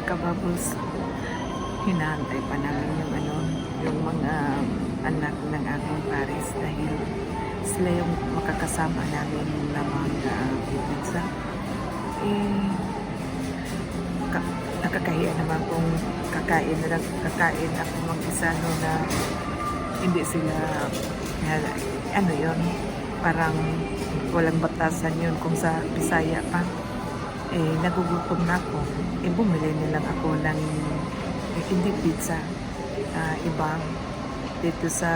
mga kababos, hinahantay pa namin yung mga anak ng aking pares dahil sila yung makakasama namin na mga pizza. Nakakahiya naman kung kakain ako mag-isa na hindi sila parang walang batasan yun kung sa Bisaya pa. Nagugutom na ako. Bumili nilang ako ng hindi pizza. Iba dito sa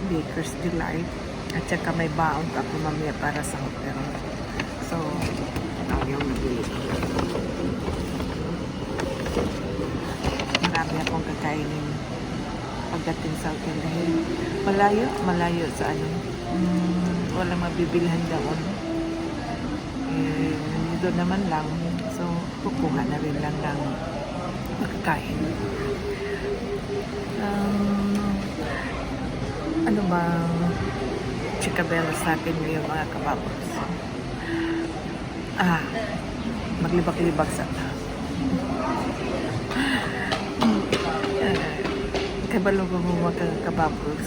Baker's Delight. At saka may baon ako mamaya para sa hotel. So, yung nabili ko. Marami akong kakainin pagdating sa hotel dahil malayo sa walang mabibilhan doon. Doon naman lang, so kukuha na rin lang ng makakain. Ano bang chikabela sa akin ngayon mga kababos? Maglibak-libak sa kabalo ko mga kababos.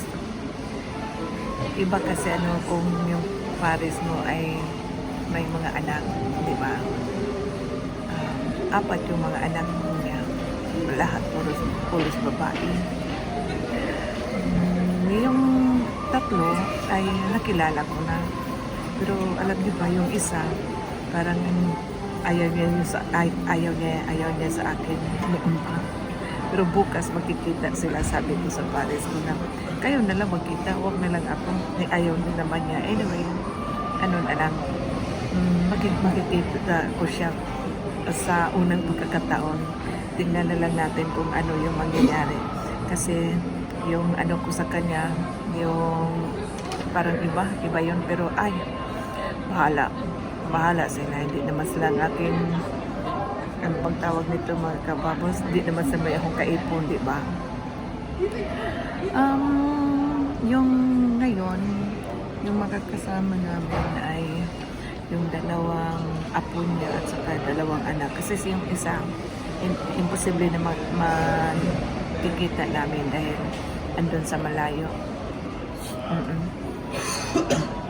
Iba kasi kung yung pares mo ay may mga anak, di ba? Apat yung mga anak niya. Lahat puros babae. Yung tatlo ay nakilala ko na. Pero alam niyo ba yung isa, parang ayaw niya sa akin noon pa. Pero bukas magkikita sila, sabi ko sa pares ko na kayo na lang magkita, huwag na lang ako. Ayaw din naman niya. Anyway, makikita ko siya sa unang pagkakataon. Tingnan na lang natin kung ano yung mangyayari. Kasi yung ko sa kanya, yung parang iba yun. Pero bahala sila. Hindi naman sila ang aking ang pagtawag nito mga kababos, hindi naman sa may akong kaipon, di ba? Yung ngayon, yung makakasama namin ay yung dalawang apo niya at saka dalawang anak. Kasi yung isa, imposible na makikita namin dahil andun sa malayo.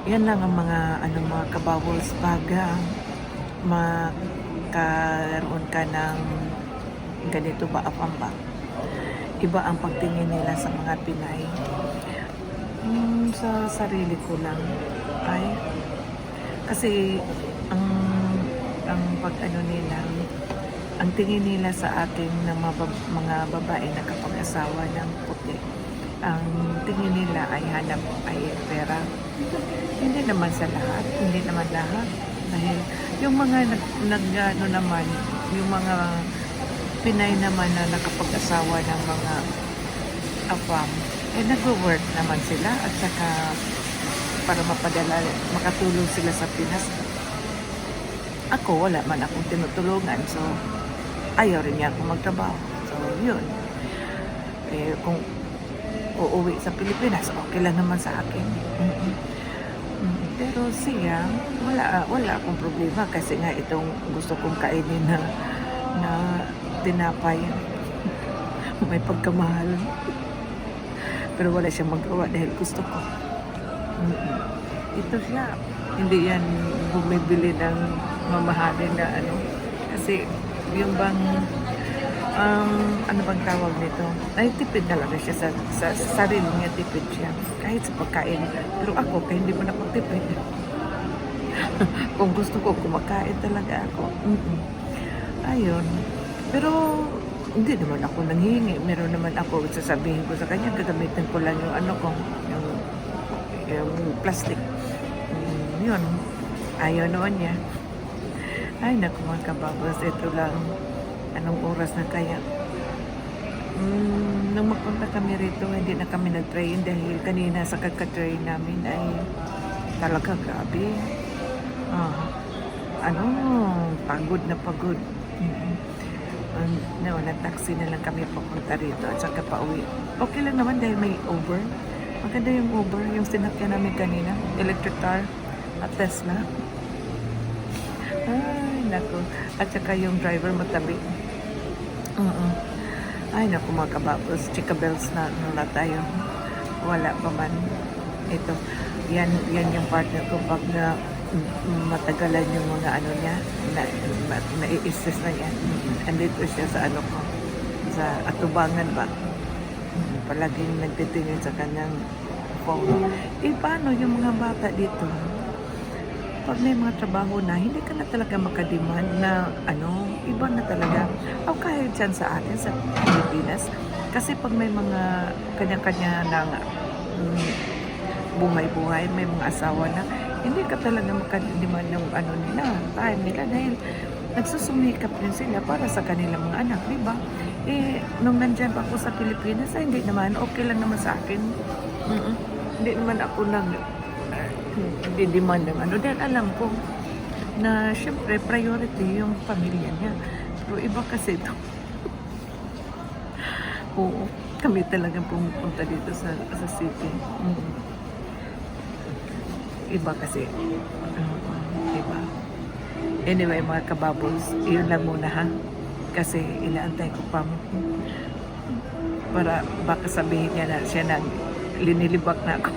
Yan lang ang mga kababos baga magkaroon ka ng ganito ba apamba. Iba ang pagtingin nila sa mga Pinay. Sa sarili ko lang ay kasi ang nila, ang tingin nila sa atin ng mga babae na kapag-asawa ng puti, ang tingin nila ay hanap ay pera. Hindi naman lahat dahil yung mga naman yung mga Pinay naman na nakapag-asawa ng mga afam, nag-work naman sila at saka para makatulong sila sa Pinas. Ako, wala man akong tinutulungan, so ayaw rin niya akong magtrabaho. So, yun. Kung uuwi sa Pilipinas, okay lang naman sa akin. Pero siya, wala akong problema kasi nga itong gusto kong kainin na tinapay. May pagkamahal. Pero wala siyang magawa dahil gusto ko. Ito siya. Hindi yan bumibili ng mamahalin na Kasi yung bang bang tawag nito? Ay, tipid talaga siya sa sarili niya, tipid siya. Kahit sa pagkain. Pero ako, kahit hindi ko napagtipid. Kung gusto ko, kumakain talaga ako. Ayun. Pero hindi naman ako nanghihingi. Meron naman ako, sasabihin ko sa kanya, gagamitin ko lang yung yung plastic. Yun. Ayaw naman niya. Ay, naku mga kababas, ito lang. Anong oras na kaya? Nung magpunta kami rito, hindi na kami nag-train dahil kanina sa kaka-train namin ay talaga grabe. Pagod na pagod. Nag-taxi na lang kami papunta rito at saka pauwi. Okay lang naman dahil may Uber. Maganda yung Uber, yung sinakyan namin kanina, electric car at Tesla. Ay, naku. At saka yung driver matabi. Mm. Ay naku mga kababos, chika bells na tayo. Wala pa man. Ito, yan yung partner ko pag matagalan yung mga ano niya, nai-stress na yan. Andito siya sa ano ko, sa atubangan ba. Palaging nagtitingin sa kanyang phone. Paano yung mga bata dito? Pag may mga trabaho na, hindi ka na talaga makademand na ano, iba na talaga. O kahit dyan sa atin, sa Pilipinas. Kasi pag may mga kanya-kanya ng buhay-buhay, may mga asawa na, hindi ka talaga makademand ng ano nila, time nila dahil nagsusumikap din sila para sa kanilang mga anak, di ba? Nung nandyan pa ako sa Pilipinas, ay hindi naman, okay lang naman sa akin. Hindi naman ako demand ng ano. Dahil alam ko na syempre priority yung pamilya niya. Pero iba kasi ito. Oo, kami talagang pumupunta dito sa city. Iba kasi. Iba. Anyway mga kababos, yun lang muna ha. Kasi inaantay ko pa mo. Para baka sabihin niya na siya nang linilibak na ako.